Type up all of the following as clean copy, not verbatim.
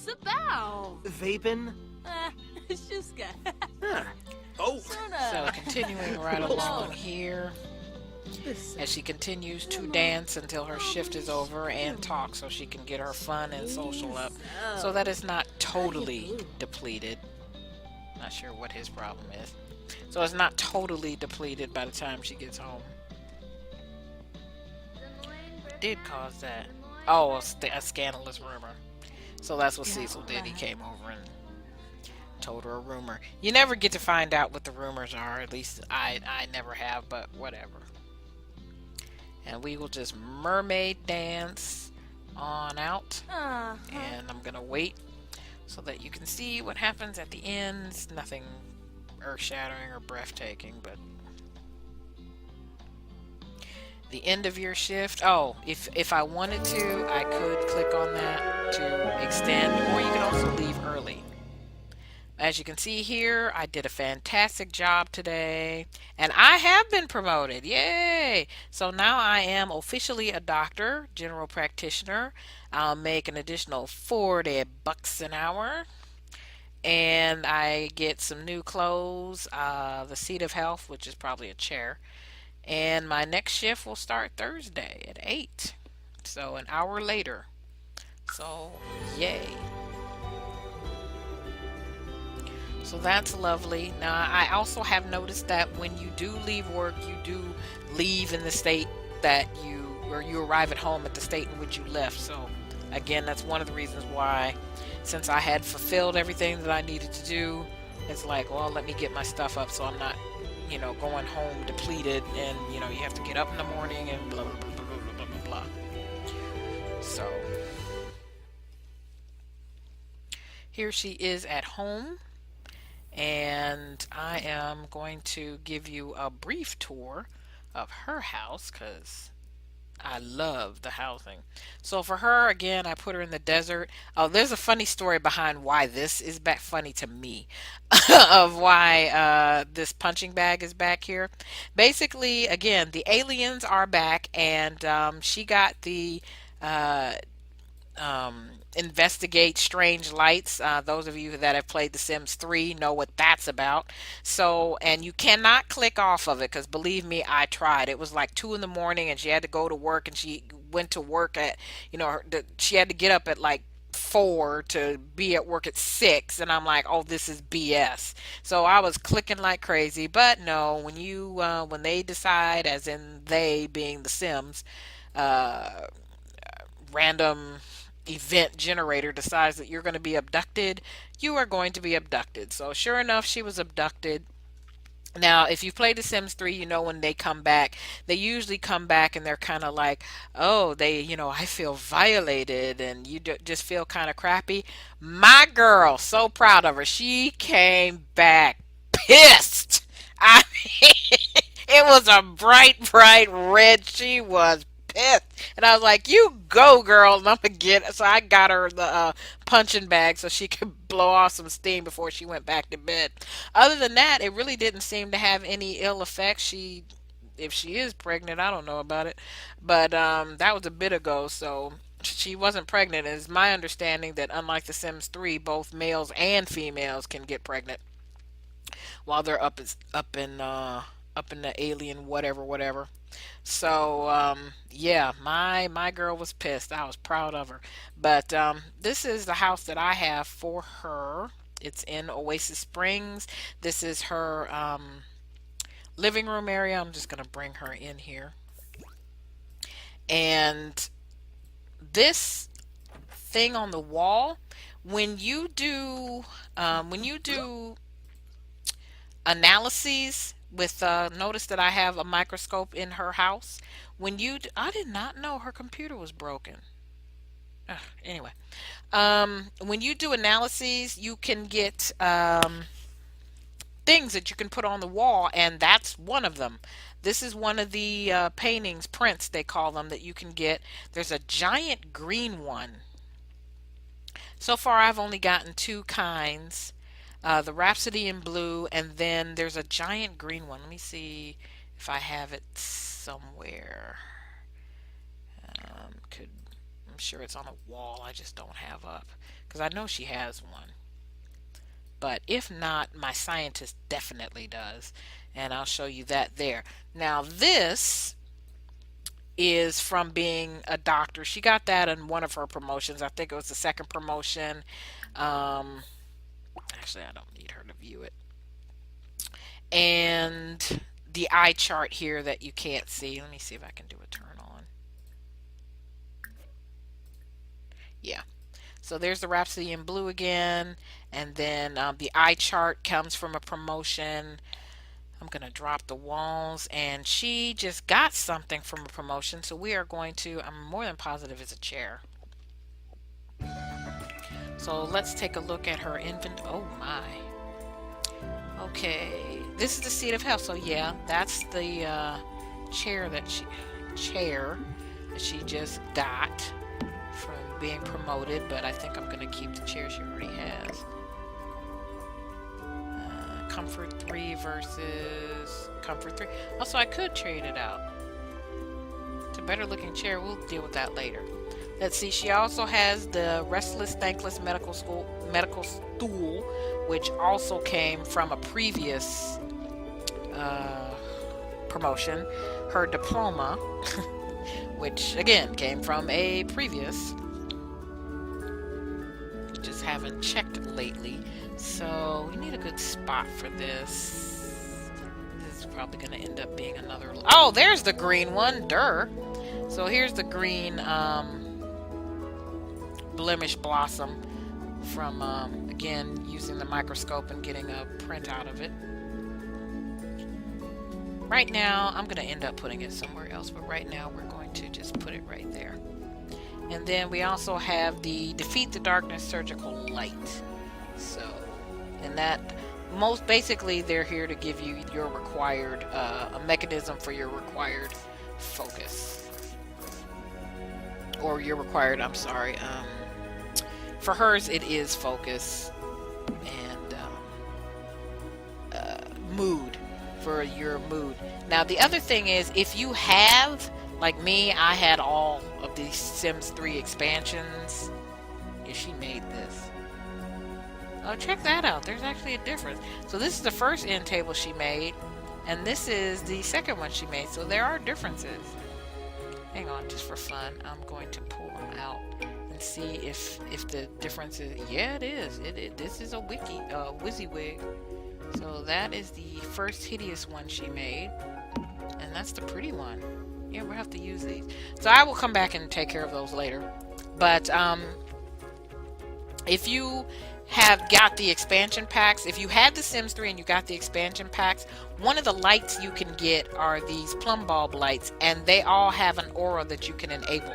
Sabao. Vapin? Shuska. Huh. Oh, So Sona. continuing right along here, as she continues to dance until her shift is over and talk so she can get her fun and social up. So that is not totally depleted. Not sure what his problem is. So it's not totally depleted by the time she gets home. Did cause that. Oh, a scandalous rumor. So that's what Cecil did. He came over and told her a rumor. You never get to find out what the rumors are. At least I never have, but whatever. And we will just mermaid dance on out. And I'm going to wait so that you can see what happens at the end. It's nothing earth shattering or breathtaking, but the end of your shift. Oh, if I wanted to, I could click on that to extend, or you can also leave early. As you can see here, I did a fantastic job today, and I have been promoted. Yay! So now I am officially a doctor, general practitioner. I'll make an additional $40 an hour, and I get some new clothes, the seat of health, which is probably a chair, and my next shift will start Thursday at 8. So an hour later. So, yay. So that's lovely. Now, I also have noticed that when you do leave work, you do leave in the state that or you arrive at home at the state in which you left. So, again, that's one of the reasons why, since I had fulfilled everything that I needed to do, it's like, well, let me get my stuff up so I'm not, going home depleted and, you have to get up in the morning and blah, blah, blah, blah, blah, blah, blah, blah. So, here she is at home. And I am going to give you a brief tour of her house because I love the housing. So for her, again, I put her in the desert. Oh, there's a funny story behind why this is back, funny to me, of why this punching bag is back here. Basically, again, the aliens are back, and she got the uh, investigate strange lights. Those of you that have played The Sims 3 know what that's about. So, and you cannot click off of it because believe me, I tried. It was like 2 in the morning and she had to go to work, and she went to work at, she had to get up at like 4 to be at work at 6, and I'm like, oh, this is BS. So I was clicking like crazy. But no, when they decide, as in they being the Sims, uh random event generator decides that you're going to be abducted, you are going to be abducted. So sure enough, she was abducted. Now, if you play The Sims 3, when they come back, they usually come back and they're kind of like, oh, I feel violated, and you just feel kind of crappy. My girl, so proud of her. She came back pissed. I mean, it was a bright, bright red. She was pissed. And I was like, you go, girl, and I'm going to get it. So I got her the punching bag so she could blow off some steam before she went back to bed. Other than that, it really didn't seem to have any ill effects. If she is pregnant, I don't know about it. But that was a bit ago, so she wasn't pregnant. It's my understanding that unlike The Sims 3, both males and females can get pregnant while they're up in the alien whatever whatever. So yeah, my girl was pissed. I was proud of her. But this is the house that I have for her. It's in Oasis Springs. This is her living room area. I'm just gonna bring her in here. And this thing on the wall, when you do analyses with notice that I have a microscope in her house. I did not know her computer was broken. Anyway, when you do analyses, you can get things that you can put on the wall, and that's one of them. This is one of the paintings, prints they call them, that you can get. There's a giant green one. So far, I've only gotten two kinds. The Rhapsody in blue, and then there's a giant green one. Let me see if I have it somewhere. Could I'm sure it's on a wall I just don't have up, because I know she has one. But if not, my scientist definitely does, and I'll show you that there. Now this is from being a doctor. She got that in one of her promotions. I think it was the second promotion. Um, Actually, I don't need her to view it. And the eye chart here that you can't see. Let me see if I can do a turn on. Yeah. So there's the Rhapsody in Blue again. And then the eye chart comes from a promotion. I'm going to drop the walls. And she just got something from a promotion. So we are going to, I'm more than positive it's a chair. So let's take a look at her inventory. Oh my. Okay. This is the Seat of Health. So yeah, that's the chair that she just got from being promoted. But I think I'm going to keep the chair she already has. Comfort 3 versus Comfort 3. Also, I could trade it out. It's a better looking chair. We'll deal with that later. Let's see. She also has the Restless Thankless medical stool, which also came from a previous promotion. Her diploma, which again came from a previous. Just haven't checked lately. So we need a good spot for this. This is probably going to end up being another. Oh, there's the green one. Durr. So here's the green blemish blossom from again using the microscope and getting a print out of it. Right now I'm going to end up putting it somewhere else, but right now we're going to just put it right there. And then we also have the Defeat the Darkness Surgical Light. So, and that most basically they're here to give you your required a mechanism for your required focus, or your required, I'm sorry, for hers it is focus and mood, for your mood. Now the other thing is, if you have, like me, I had all of these Sims 3 expansions. Yeah, she made this. Oh, check that out. There's actually a difference. So this is the first end table she made, and this is the second one she made. So there are differences. Hang on, just for fun, I'm going to pull them out and see if the difference is. Yeah, it is. This is a WYSIWYG. So that is the first hideous one she made, and that's the pretty one. Yeah, we'll have to use these. So I will come back and take care of those later. But if you have got the expansion packs, if you had the Sims 3 and you got the expansion packs, one of the lights you can get are these plumb bulb lights, and they all have an aura that you can enable.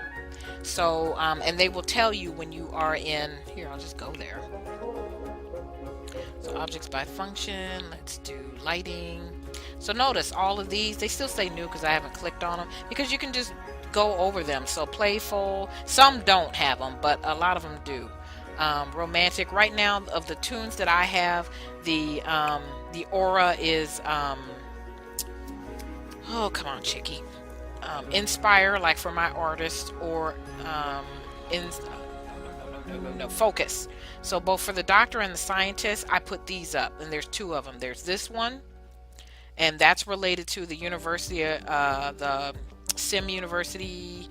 So and they will tell you when you are in here. I'll just go there. So objects by function, let's do lighting. So notice all of these, they still say new because I haven't clicked on them, because you can just go over them. So playful, some don't have them, but a lot of them do. Romantic, right now of the tunes that I have, the aura is oh come on Chicky, inspire, like for my artist, or focus. So both for the doctor and the scientist, I put these up, and there's two of them. There's this one, and that's related to the university, the Sim University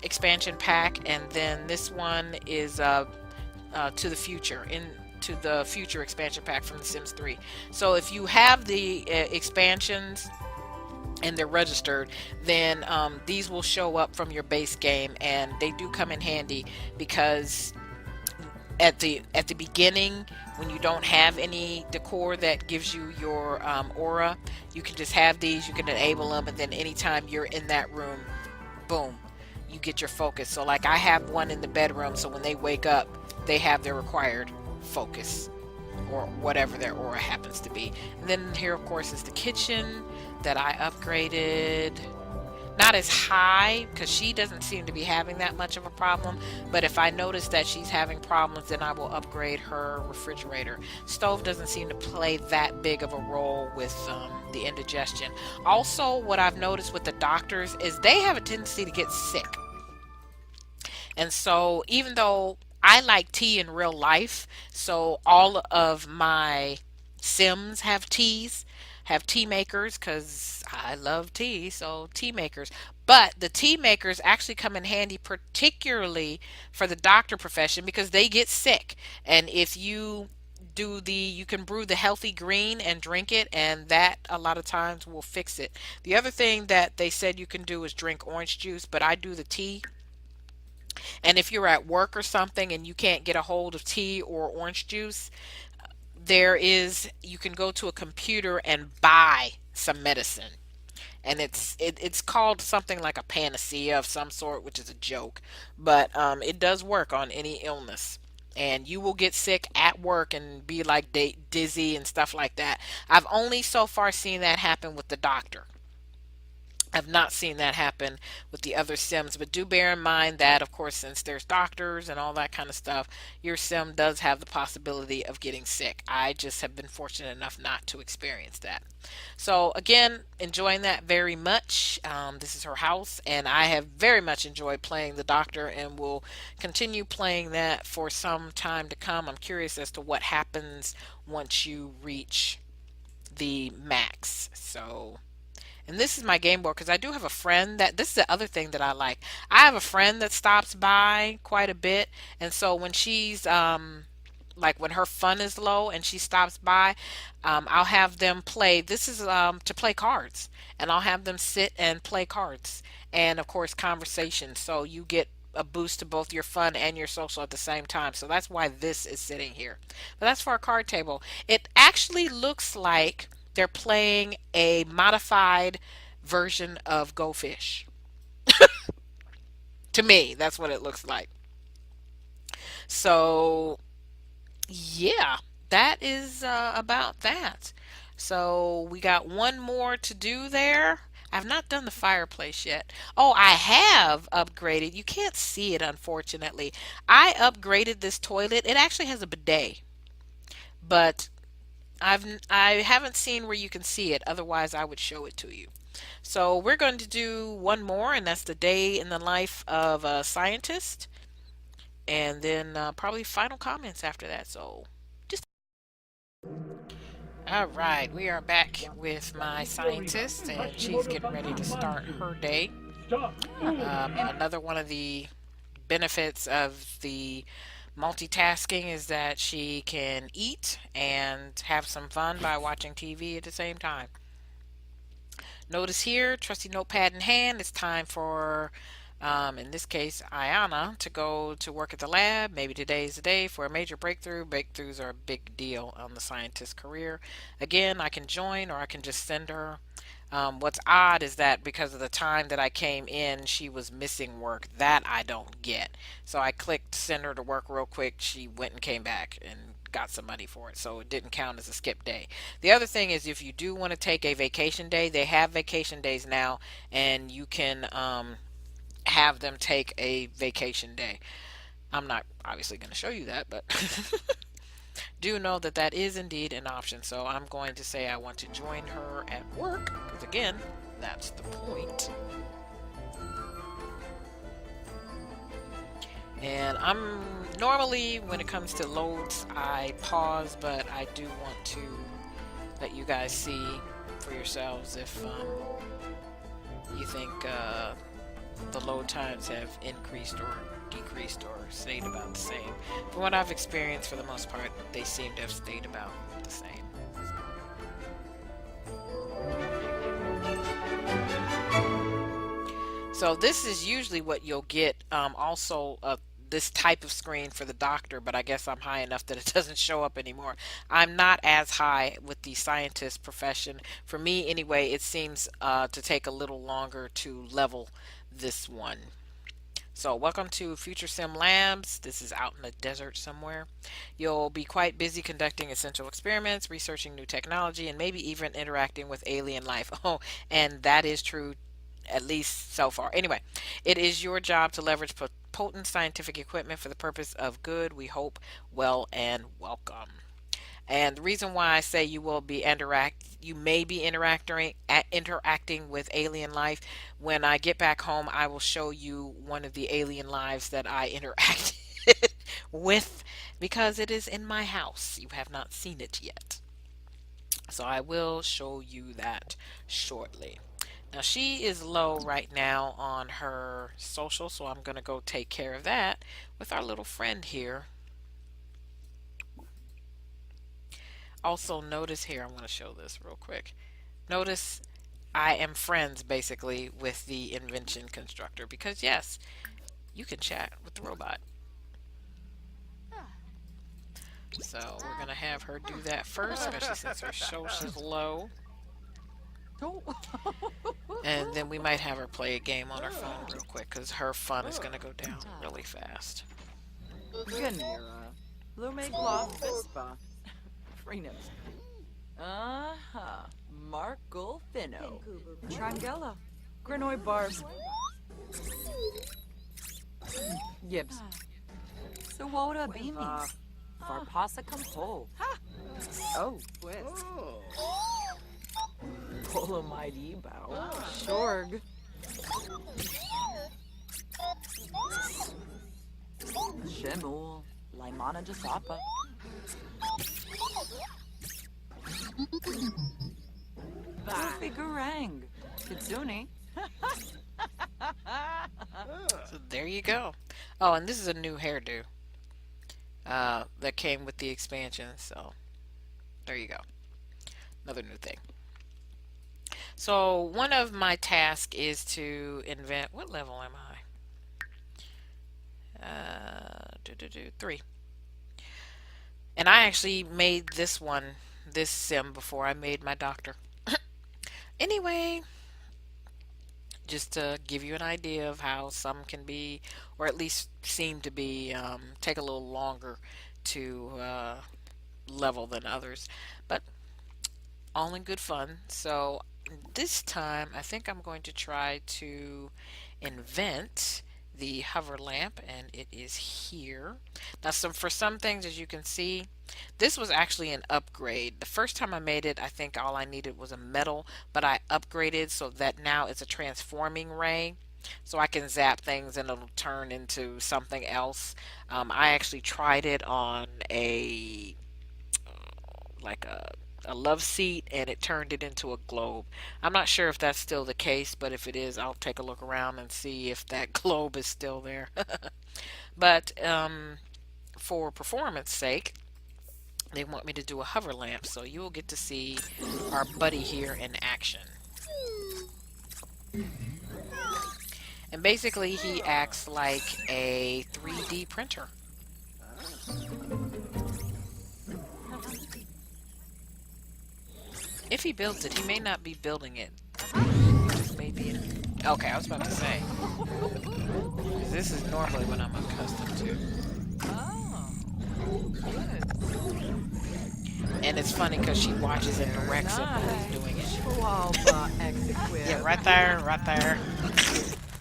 expansion pack, and then this one is to the future, into the future expansion pack from the Sims 3. So if you have the expansions and they're registered, then these will show up from your base game, and they do come in handy, because at the beginning, when you don't have any decor that gives you your aura, you can just have these, you can enable them, and then anytime you're in that room, boom, you get your focus. So like I have one in the bedroom, so when they wake up, they have their required focus, or whatever their aura happens to be. And then here of course is the kitchen that I upgraded. Not as high, because she doesn't seem to be having that much of a problem, but if I notice that she's having problems, then I will upgrade her refrigerator. Stove doesn't seem to play that big of a role with the indigestion. Also, what I've noticed with the doctors is they have a tendency to get sick. And so even though I like tea in real life, so all of my Sims have teas, have tea makers because I love tea, so tea makers. But the tea makers actually come in handy, particularly for the doctor profession, because they get sick. And if you you can brew the healthy green and drink it, and that a lot of times will fix it. The other thing that they said you can do is drink orange juice, but I do the tea. And if you're at work or something and you can't get a hold of tea or orange juice, you can go to a computer and buy some medicine. And it's called something like a panacea of some sort, which is a joke, but it does work on any illness. And you will get sick at work and be like dizzy and stuff like that. I've only so far seen that happen with the doctor. I've not seen that happen with the other Sims, but do bear in mind that, of course, since there's doctors and all that kind of stuff, your Sim does have the possibility of getting sick. I just have been fortunate enough not to experience that. So, again, enjoying that very much. This is her house, and I have very much enjoyed playing the doctor and will continue playing that for some time to come. I'm curious as to what happens once you reach the max. So. And this is my game board because I do have a friend that this is the other thing that I like. I have a friend that stops by quite a bit, and so when she's like when her fun is low and she stops by, I'll have them play. This is to play cards, and I'll have them sit and play cards, and of course conversation. So you get a boost to both your fun and your social at the same time. So that's why this is sitting here. But that's for a card table. It actually looks like they're playing a modified version of Go Fish. To me, that's what it looks like. So, yeah, that is about that. So, we got one more to do there. I've not done the fireplace yet. Oh, I have upgraded. You can't see it, unfortunately. I upgraded this toilet. It actually has a bidet, but I haven't seen where you can see it. Otherwise, I would show it to you. So we're going to do one more, and that's the day in the life of a scientist, and then probably final comments after that. So just all right, we are back with my scientist, and she's getting ready to start her day. Another one of the benefits of the multitasking is that she can eat and have some fun by watching TV at the same time. Notice here, trusty notepad in hand, it's time for, in this case, Ayana to go to work at the lab. Maybe today's the day for a major breakthrough. Breakthroughs are a big deal on the scientist's career. Again, I can join or I can just send her. What's odd is that because of the time that I came in, she was missing work. That I don't get. So I clicked send her to work real quick. She went and came back and got some money for it. So it didn't count as a skip day. The other thing is if you do want to take a vacation day, they have vacation days now, and you can have them take a vacation day. I'm not obviously going to show you that, but do know that that is indeed an option. So I'm going to say I want to join her at work because, again, that's the point. And I'm normally, when it comes to loads, I pause, but I do want to let you guys see for yourselves if you think the load times have increased or decreased or stayed about the same. From what I've experienced, for the most part, they seem to have stayed about the same. So this is usually what you'll get. Also, this type of screen for the doctor, but I guess I'm high enough that it doesn't show up anymore. I'm not as high with the scientist profession. For me, anyway, it seems to take a little longer to level this one. So welcome to Future Sim Labs. This is out in the desert somewhere. You'll be quite busy conducting essential experiments, researching new technology, and maybe even interacting with alien life. Oh, and that is true, at least so far. Anyway, it is your job to leverage potent scientific equipment for the purpose of good. We hope well and welcome. And the reason why I say you may be interacting with alien life. When I get back home, I will show you one of the alien lives that I interacted with because it is in my house. You have not seen it yet. So I will show you that shortly. Now she is low right now on her social, so I'm going to go take care of that with our little friend here. Also notice here, I'm going to show this real quick. Notice I am friends basically with the invention constructor because yes, you can chat with the robot. So we're going to have her do that first, especially since her social's low. And then we might have her play a game on her phone real quick because her fun is going to go down really fast. Ganira. Lume Gloth Vispa. Freenos. Markle Finno. Trangella. Grenoi Barbs. Gibbs. Sawoda Beamy. Varpasa Compo. Oh, Twist. Polomide Ebow. Shorg. Shemul. Laimana Jasapa. Goofy Garang. Kitsune. So there you go. Oh, and this is a new hairdo that came with the expansion. So there you go. Another new thing. So one of my tasks is to invent. What level am I? 3. And I actually made this sim before I made my doctor. Anyway, just to give you an idea of how some can be, or at least seem to be, take a little longer to level than others. But all in good fun. So this time I think I'm going to try to invent the hover lamp, and it is here. Now for some things, as you can see, this was actually an upgrade. The first time I made it, I think all I needed was a metal, but I upgraded so that now it's a transforming ray, so I can zap things and it'll turn into something else. I actually tried it on a like a love seat, and it turned it into a globe. I'm not sure if that's still the case, but if it is, I'll take a look around and see if that globe is still there. But for performance sake, they want me to do a hover lamp, so you will get to see our buddy here in action. And basically he acts like a 3D printer. If he builds it, he may not be building it. Maybe. Okay, I was about to say. This is normally what I'm accustomed to. And it's funny because she watches and directs him while he's doing it. Yeah, right there, right there.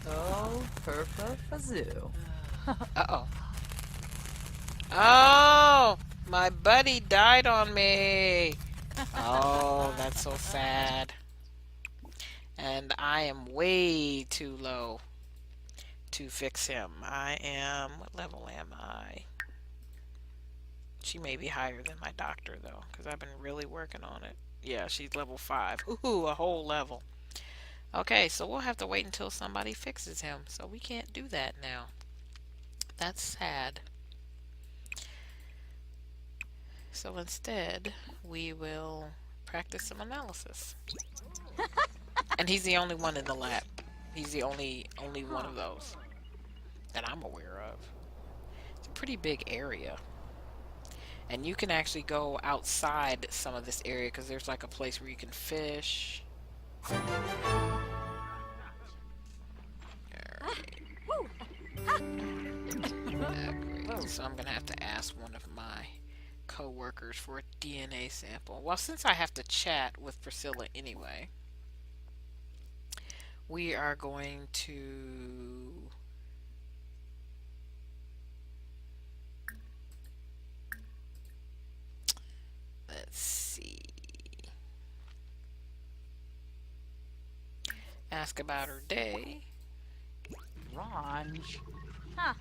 Oh, Perfa Fazoo. Uh-oh. Oh, my buddy died on me. Oh, that's so sad. And I am way too low to fix him. What level am I? She may be higher than my doctor though, because I've been really working on it. Yeah, she's level 5. Ooh, a whole level. Okay, so we'll have to wait until somebody fixes him. So we can't do that now. That's sad. So instead, we will practice some analysis. And he's the only one in the lab. He's the only one of those that I'm aware of. It's a pretty big area. And you can actually go outside some of this area because there's like a place where you can fish. So I'm going to have to ask one of my co-workers for a DNA sample. Well, since I have to chat with Priscilla anyway, we are going to Ask about her day. Ranj. Huh.